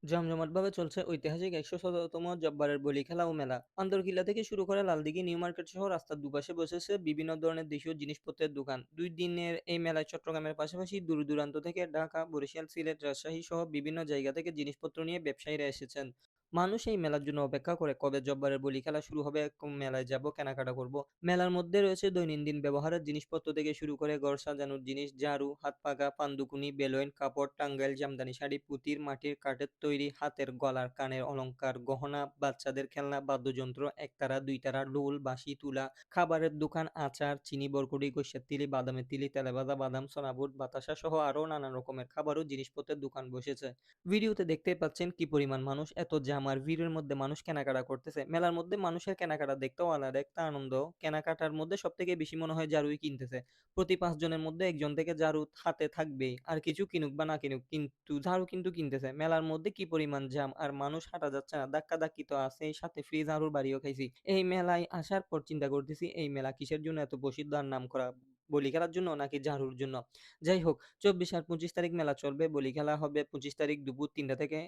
জমজমাটভাবে চলছে ঐতিহাসিক ১১৭তম জব্বারের বলী খেলা ও মেলা। আন্দরকিল্লা থেকে শুরু করে লালদিঘি, নিউ মার্কেট সহ রাস্তার দুপাশে বসেছে বিভিন্ন ধরনের দেশীয় জিনিসপত্রের দোকান। ২ দিনের এই মেলায় চট্টগ্রামের পাশাপাশি দূর-দূরান্ত থেকে ঢাকা, বরিশাল, সিলেট, রাজশাহী সহ বিভিন্ন জায়গা থেকে জিনিসপত্র নিয়ে ব্যবসায়ীরা এসেছেন। মানুষ এই মেলার জন্য অপেক্ষা করে কবে জব্বারের বলী খেলা শুরু হবে, মেলায় যাব, কেনাকাটা করব। মেলার মধ্যে রয়েছে দৈনন্দিন ব্যবহারের জিনিসপত্র থেকে শুরু করে ঘর সাজানোর জিনিস, ঝাড়ু, হাত পাখা, পানদুকুনি, বেলুন, কাপড়, টাঙ্গাইল, জামদানি শাড়ি, পুঁতির, মাটির, কাঠের তৈরি, হাতের গলার, কানের অলংকার, গহনা, বাচ্চাদের খেলনা, বাদ্যযন্ত্র, একতারা, দুইতারা, ঢোল, বাঁশি, তুলা, খাবারের দোকান, আচার, চিনি, বরকুটি, গৈসের তিলি, বাদামের তিলি, তেলেভাজা বাদাম, সোনা বুট, বাতাসা সহ আরও নানান রকমের খাবার ও জিনিসপত্রের দোকান বসেছে। ভিডিওতে দেখতেই পাচ্ছেন কি পরিমাণ মানুষ, এত জ্যাম আর ভিড়ের মধ্যে মানুষ কেনাকাটা করতেছে। মেলার মধ্যে মানুষের কেনাকাটা দেখতেও আলাদা একটা আনন্দ। কেনাকাটার মধ্যে সবথেকে বেশি মনে হয় ঝাড়ুই কিনতেছে। প্রতি ৫ জনের মধ্যে একজন থেকে ঝাড়ু হাতে থাকবেই। আর কিছু কিনুক বা না কিনুক, কিন্তু ঝাড়ু কিন্তু কিনতেছে। মেলার মধ্যে কি পরিমাণ জ্যাম আর মানুষ হাঁটা যাচ্ছে না। ধাক্কাধাক্কি তো আছেই, সাথে ফ্রি ঝাড়ুর বাড়িও খাইছি। এই মেলায় আসার পর চিন্তা করতেছি এই মেলা কিসের জন্য এত প্রসিদ্ধ আর নামকরা? বলি খেলার জন্য নাকি ঝাড়ুর জন্য? যাই হোক, ২৪ আর ২৫ তারিখ মেলা চলবে। বলি খেলা হবে ২৫ তারিখ দুপুর ৩টা থেকে,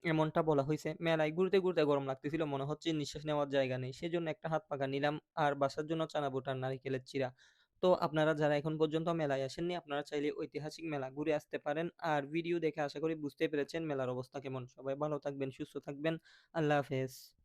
এমনটা বলা হইছে। মেলায় ঘুরতে গরম লাগতেছিল। মনে হচ্ছে নিঃশ্বাস নেওয়ার জায়গা নেই। সেজন্য একটা হাত পাখা নিলাম আর বাসার জন্য চানা বুট আর নারিকেলের চিড়া। তো আপনারা যারা এখন পর্যন্ত মেলায় আসেননি, আপনারা চাইলে ঐতিহাসিক মেলা ঘুরে আসতে পারেন। আর ভিডিও দেখে আশা করি বুঝতেই পেরেছেন মেলার অবস্থা কেমন। সবাই ভালো থাকবেন, সুস্থ থাকবেন। আল্লাহ হাফেজ।